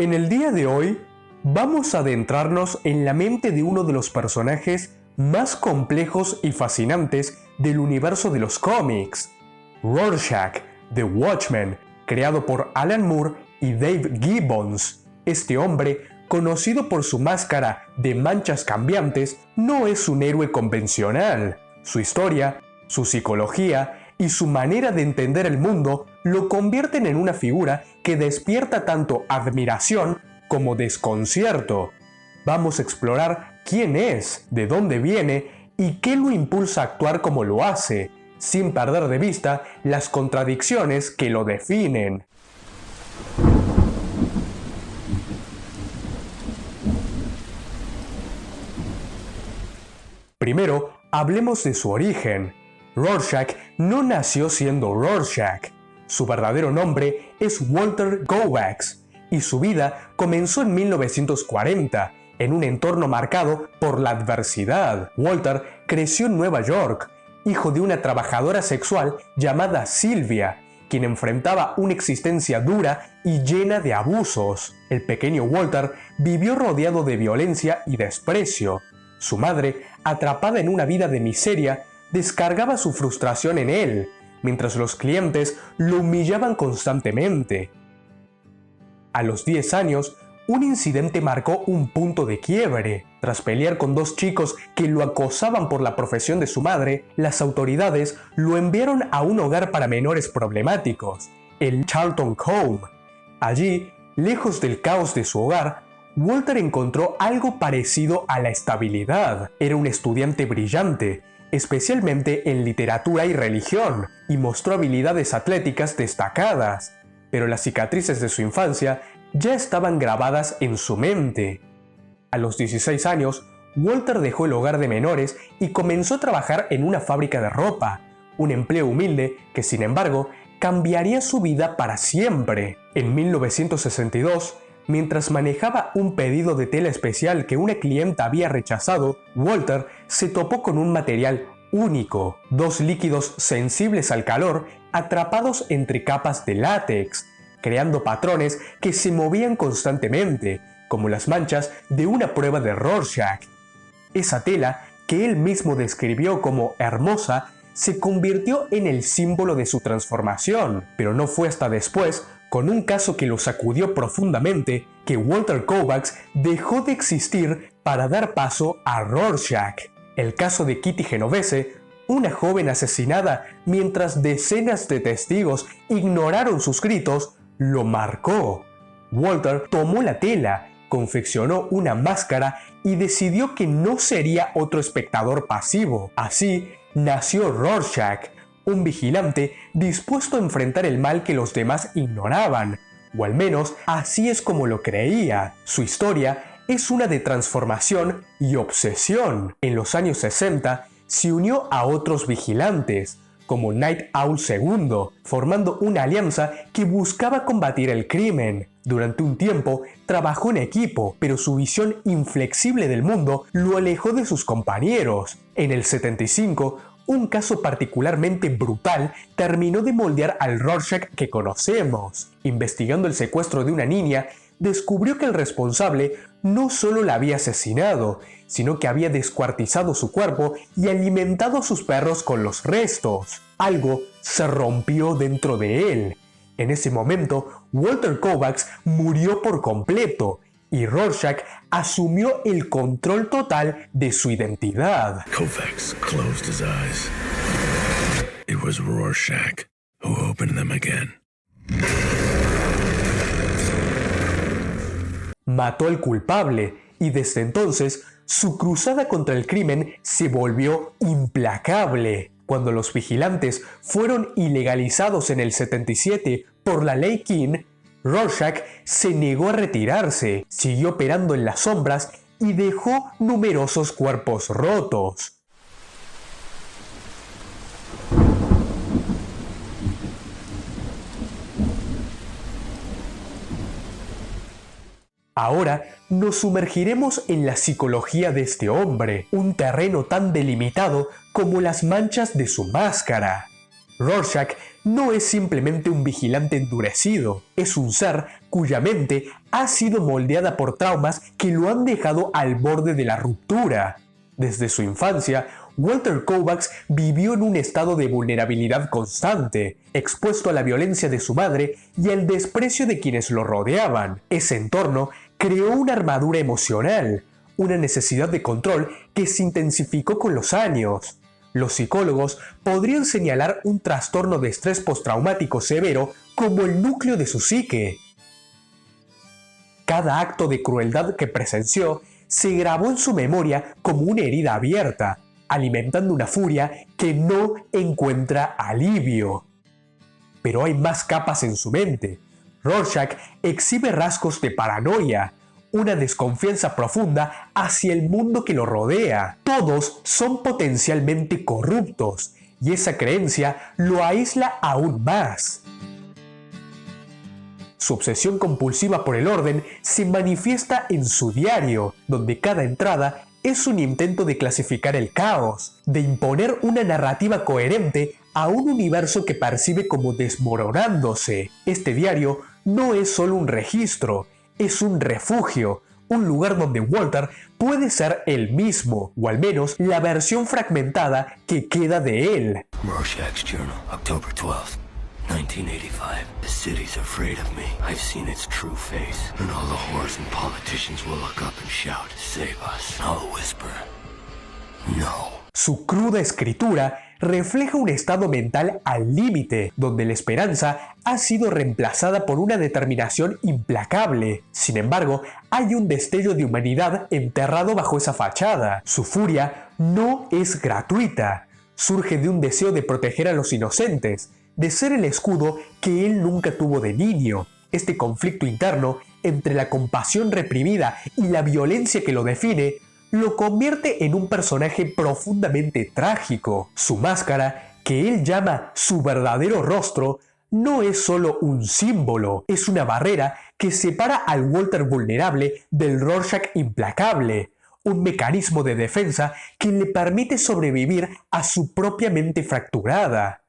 En el día de hoy, vamos a adentrarnos en la mente de uno de los personajes más complejos y fascinantes del universo de los cómics, Rorschach, The Watchmen, creado por Alan Moore y Dave Gibbons. Este hombre, conocido por su máscara de manchas cambiantes, no es un héroe convencional. Su historia, su psicología y su manera de entender el mundo lo convierten en una figura que despierta tanto admiración como desconcierto. Vamos a explorar quién es, de dónde viene y qué lo impulsa a actuar como lo hace, sin perder de vista las contradicciones que lo definen. Primero, hablemos de su origen. Rorschach no nació siendo Rorschach. Su verdadero nombre es Walter Kovacs y su vida comenzó en 1940, en un entorno marcado por la adversidad. Walter creció en Nueva York, hijo de una trabajadora sexual llamada Sylvia, quien enfrentaba una existencia dura y llena de abusos. El pequeño Walter vivió rodeado de violencia y desprecio. Su madre, atrapada en una vida de miseria, descargaba su frustración en él, mientras los clientes lo humillaban constantemente. A los 10 años, un incidente marcó un punto de quiebre. Tras pelear con dos chicos que lo acosaban por la profesión de su madre, las autoridades lo enviaron a un hogar para menores problemáticos, el Charlton Home. Allí, lejos del caos de su hogar, Walter encontró algo parecido a la estabilidad. Era un estudiante brillante, especialmente en literatura y religión, y mostró habilidades atléticas destacadas, pero las cicatrices de su infancia ya estaban grabadas en su mente. A los 16 años, Walter dejó el hogar de menores y comenzó a trabajar en una fábrica de ropa, un empleo humilde que, sin embargo, cambiaría su vida para siempre. En 1962, mientras manejaba un pedido de tela especial que una clienta había rechazado, Walter se topó con un material único, dos líquidos sensibles al calor atrapados entre capas de látex, creando patrones que se movían constantemente, como las manchas de una prueba de Rorschach. Esa tela, que él mismo describió como hermosa, se convirtió en el símbolo de su transformación, pero no fue hasta después, con un caso que lo sacudió profundamente, que Walter Kovacs dejó de existir para dar paso a Rorschach. El caso de Kitty Genovese, una joven asesinada mientras decenas de testigos ignoraron sus gritos, lo marcó. Walter tomó la tela, confeccionó una máscara y decidió que no sería otro espectador pasivo. Así nació Rorschach, un vigilante dispuesto a enfrentar el mal que los demás ignoraban, o al menos así es como lo creía. Su historia es una de transformación y obsesión. En los años 60 se unió a otros vigilantes, como Night Owl II, formando una alianza que buscaba combatir el crimen. Durante un tiempo trabajó en equipo, pero su visión inflexible del mundo lo alejó de sus compañeros. En el 75, un caso particularmente brutal terminó de moldear al Rorschach que conocemos. Investigando el secuestro de una niña, descubrió que el responsable no solo la había asesinado, sino que había descuartizado su cuerpo y alimentado a sus perros con los restos. Algo se rompió dentro de él. En ese momento, Walter Kovacs murió por completo y Rorschach asumió el control total de su identidad. Kovacs closed his eyes. It was Rorschach who opened them again. Mató al culpable y desde entonces su cruzada contra el crimen se volvió implacable. Cuando los vigilantes fueron ilegalizados en el 77 por la ley King, Rorschach se negó a retirarse, siguió operando en las sombras y dejó numerosos cuerpos rotos. Ahora nos sumergiremos en la psicología de este hombre, un terreno tan delimitado como las manchas de su máscara. Rorschach no es simplemente un vigilante endurecido, es un ser cuya mente ha sido moldeada por traumas que lo han dejado al borde de la ruptura. Desde su infancia, Walter Kovacs vivió en un estado de vulnerabilidad constante, expuesto a la violencia de su madre y al desprecio de quienes lo rodeaban. Ese entorno creó una armadura emocional, una necesidad de control que se intensificó con los años. Los psicólogos podrían señalar un trastorno de estrés postraumático severo como el núcleo de su psique. Cada acto de crueldad que presenció se grabó en su memoria como una herida abierta, alimentando una furia que no encuentra alivio. Pero hay más capas en su mente. Rorschach exhibe rasgos de paranoia, una desconfianza profunda hacia el mundo que lo rodea. Todos son potencialmente corruptos, y esa creencia lo aísla aún más. Su obsesión compulsiva por el orden se manifiesta en su diario, donde cada entrada es un intento de clasificar el caos, de imponer una narrativa coherente a un universo que percibe como desmoronándose. Este diario no es solo un registro, es un refugio, un lugar donde Walter puede ser él mismo, o al menos la versión fragmentada que queda de él. Rorschach's Journal, October 12th, 1985. The city's afraid of me. I've seen its true face, and all the whores and politicians will look up and shout, "Save us." I'll whisper, "No." Su cruda escritura refleja un estado mental al límite, donde la esperanza ha sido reemplazada por una determinación implacable. Sin embargo, hay un destello de humanidad enterrado bajo esa fachada. Su furia no es gratuita, surge de un deseo de proteger a los inocentes, de ser el escudo que él nunca tuvo de niño. Este conflicto interno entre la compasión reprimida y la violencia que lo define lo convierte en un personaje profundamente trágico. Su máscara, que él llama su verdadero rostro, no es solo un símbolo, es una barrera que separa al Walter vulnerable del Rorschach implacable, un mecanismo de defensa que le permite sobrevivir a su propia mente fracturada.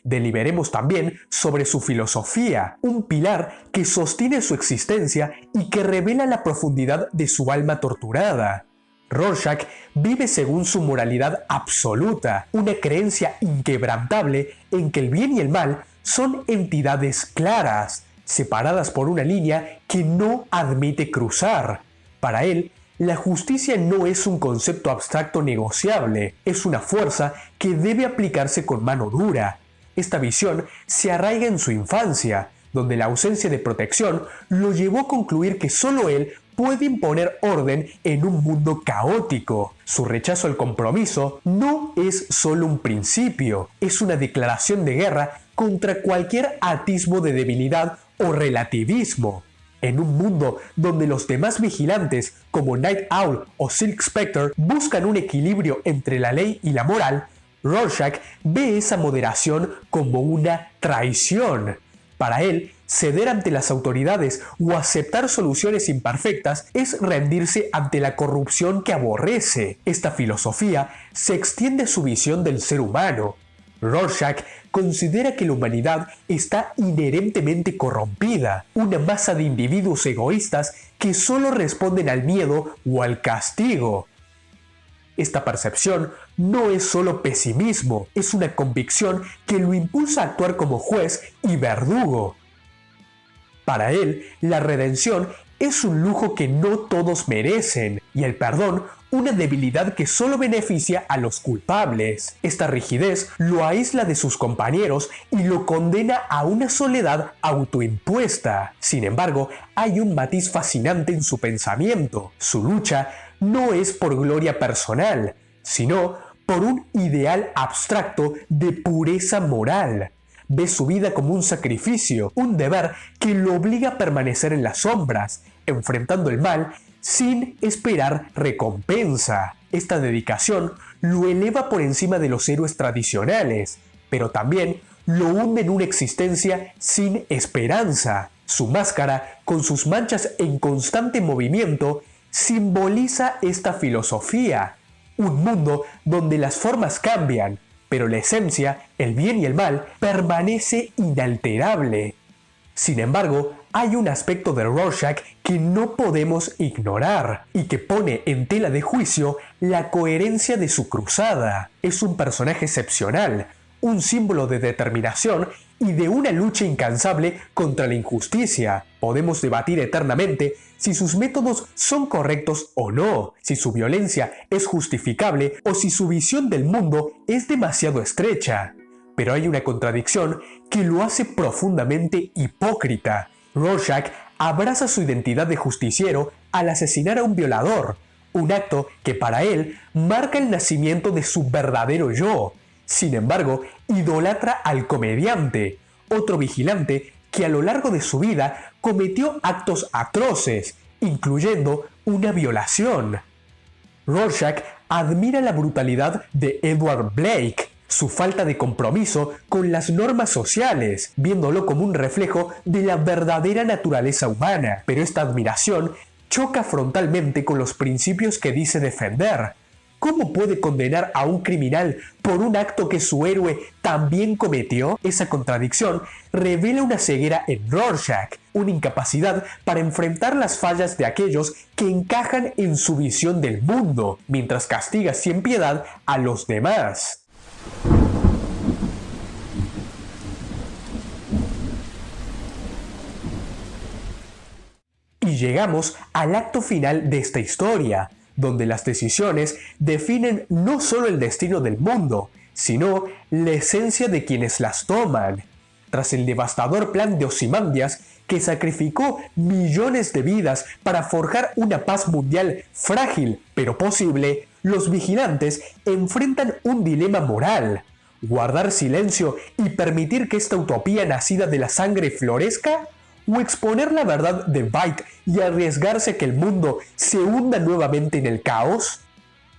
Deliberemos también sobre su filosofía, un pilar que sostiene su existencia y que revela la profundidad de su alma torturada. Rorschach vive según su moralidad absoluta, una creencia inquebrantable en que el bien y el mal son entidades claras, separadas por una línea que no admite cruzar. Para él, la justicia no es un concepto abstracto negociable, es una fuerza que debe aplicarse con mano dura. Esta visión se arraiga en su infancia, donde la ausencia de protección lo llevó a concluir que solo él puede imponer orden en un mundo caótico. Su rechazo al compromiso no es solo un principio, es una declaración de guerra contra cualquier atisbo de debilidad o relativismo. En un mundo donde los demás vigilantes, como Night Owl o Silk Spectre, buscan un equilibrio entre la ley y la moral, Rorschach ve esa moderación como una traición. Para él, ceder ante las autoridades o aceptar soluciones imperfectas es rendirse ante la corrupción que aborrece. Esta filosofía se extiende a su visión del ser humano. Rorschach considera que la humanidad está inherentemente corrompida, una masa de individuos egoístas que solo responden al miedo o al castigo. Esta percepción no es solo pesimismo, es una convicción que lo impulsa a actuar como juez y verdugo. Para él, la redención es un lujo que no todos merecen, y el perdón una debilidad que solo beneficia a los culpables. Esta rigidez lo aísla de sus compañeros y lo condena a una soledad autoimpuesta. Sin embargo, hay un matiz fascinante en su pensamiento. Su lucha no es por gloria personal, sino por un ideal abstracto de pureza moral. Ve su vida como un sacrificio, un deber que lo obliga a permanecer en las sombras, enfrentando el mal sin esperar recompensa. Esta dedicación lo eleva por encima de los héroes tradicionales, pero también lo hunde en una existencia sin esperanza. Su máscara, con sus manchas en constante movimiento, simboliza esta filosofía. Un mundo donde las formas cambian, pero la esencia, el bien y el mal, permanece inalterable. Sin embargo, hay un aspecto de Rorschach que no podemos ignorar y que pone en tela de juicio la coherencia de su cruzada. Es un personaje excepcional, un símbolo de determinación y de una lucha incansable contra la injusticia. Podemos debatir eternamente si sus métodos son correctos o no, si su violencia es justificable o si su visión del mundo es demasiado estrecha. Pero hay una contradicción que lo hace profundamente hipócrita. Rorschach abraza su identidad de justiciero al asesinar a un violador, un acto que para él marca el nacimiento de su verdadero yo. Sin embargo, idolatra al comediante, otro vigilante que a lo largo de su vida cometió actos atroces, incluyendo una violación. Rorschach admira la brutalidad de Edward Blake, su falta de compromiso con las normas sociales, viéndolo como un reflejo de la verdadera naturaleza humana. Pero esta admiración choca frontalmente con los principios que dice defender. ¿Cómo puede condenar a un criminal por un acto que su héroe también cometió? Esa contradicción revela una ceguera en Rorschach, una incapacidad para enfrentar las fallas de aquellos que encajan en su visión del mundo, mientras castiga sin piedad a los demás. Y llegamos al acto final de esta historia, donde las decisiones definen no solo el destino del mundo, sino la esencia de quienes las toman. Tras el devastador plan de Ozymandias, que sacrificó millones de vidas para forjar una paz mundial frágil pero posible, los vigilantes enfrentan un dilema moral: ¿guardar silencio y permitir que esta utopía nacida de la sangre florezca? ¿O exponer la verdad de Veidt y arriesgarse a que el mundo se hunda nuevamente en el caos?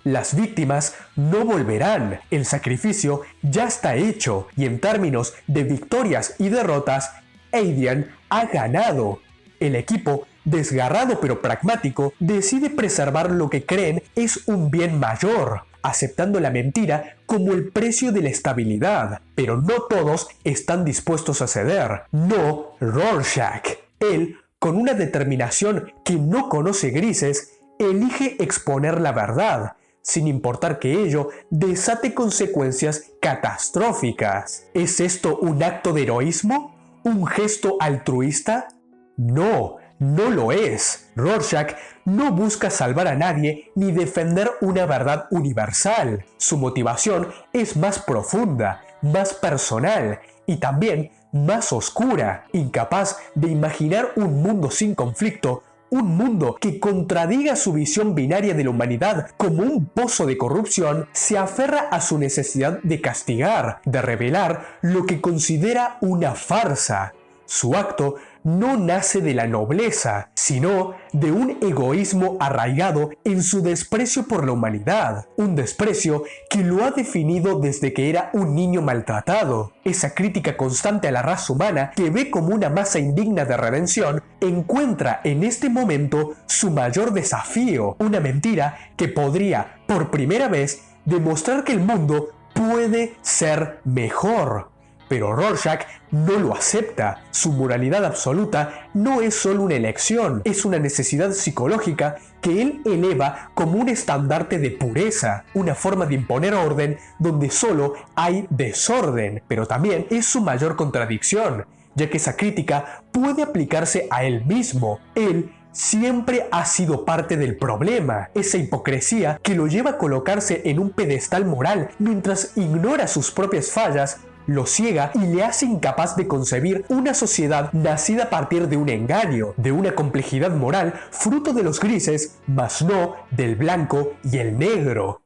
Las víctimas no volverán, el sacrificio ya está hecho, y en términos de victorias y derrotas, Adrian ha ganado. El equipo, desgarrado pero pragmático, decide preservar lo que creen es un bien mayor, aceptando la mentira como el precio de la estabilidad. Pero no todos están dispuestos a ceder. No Rorschach. Él, con una determinación que no conoce grises, elige exponer la verdad, sin importar que ello desate consecuencias catastróficas. ¿Es esto un acto de heroísmo? ¿Un gesto altruista? No, no lo es. Rorschach no busca salvar a nadie ni defender una verdad universal. Su motivación es más profunda, más personal y también más oscura. Incapaz de imaginar un mundo sin conflicto, un mundo que contradiga su visión binaria de la humanidad como un pozo de corrupción, se aferra a su necesidad de castigar, de revelar lo que considera una farsa. Su acto no nace de la nobleza, sino de un egoísmo arraigado en su desprecio por la humanidad, un desprecio que lo ha definido desde que era un niño maltratado. Esa crítica constante a la raza humana, que ve como una masa indigna de redención, encuentra en este momento su mayor desafío, una mentira que podría, por primera vez, demostrar que el mundo puede ser mejor. Pero Rorschach no lo acepta. Su moralidad absoluta no es solo una elección, es una necesidad psicológica que él eleva como un estandarte de pureza, una forma de imponer orden donde solo hay desorden. Pero también es su mayor contradicción, ya que esa crítica puede aplicarse a él mismo. Él siempre ha sido parte del problema, esa hipocresía que lo lleva a colocarse en un pedestal moral mientras ignora sus propias fallas, lo ciega y le hace incapaz de concebir una sociedad nacida a partir de un engaño, de una complejidad moral fruto de los grises, mas no del blanco y el negro.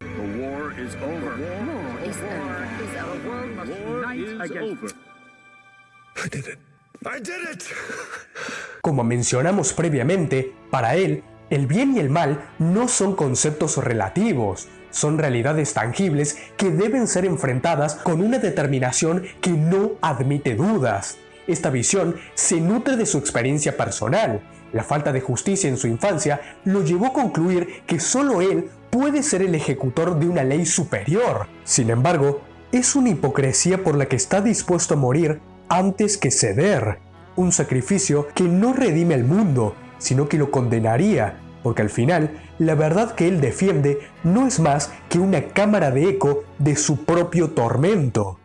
Como mencionamos previamente, para él, el bien y el mal no son conceptos relativos, son realidades tangibles que deben ser enfrentadas con una determinación que no admite dudas. Esta visión se nutre de su experiencia personal. La falta de justicia en su infancia lo llevó a concluir que solo él puede ser el ejecutor de una ley superior. Sin embargo, es una hipocresía por la que está dispuesto a morir antes que ceder. Un sacrificio que no redime al mundo, sino que lo condenaría, porque al final, la verdad que él defiende no es más que una cámara de eco de su propio tormento.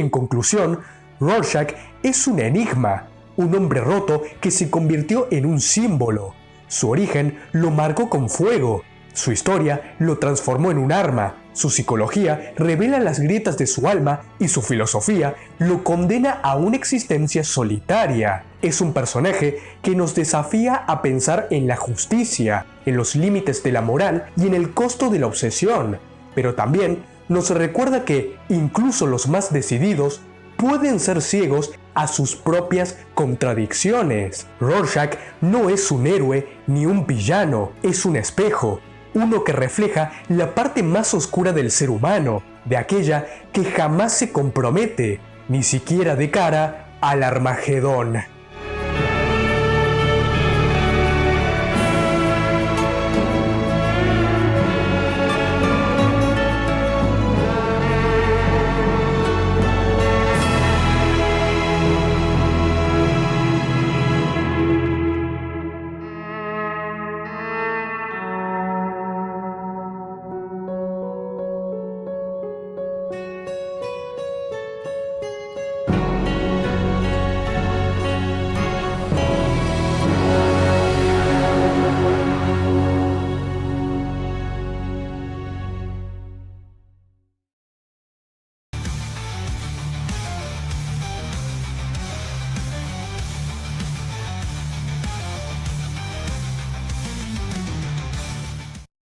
En conclusión, Rorschach es un enigma, un hombre roto que se convirtió en un símbolo. Su origen lo marcó con fuego, su historia lo transformó en un arma, su psicología revela las grietas de su alma y su filosofía lo condena a una existencia solitaria. Es un personaje que nos desafía a pensar en la justicia, en los límites de la moral y en el costo de la obsesión, pero también nos recuerda que incluso los más decididos pueden ser ciegos a sus propias contradicciones. Rorschach no es un héroe ni un villano, es un espejo, uno que refleja la parte más oscura del ser humano, de aquella que jamás se compromete, ni siquiera de cara al Armagedón.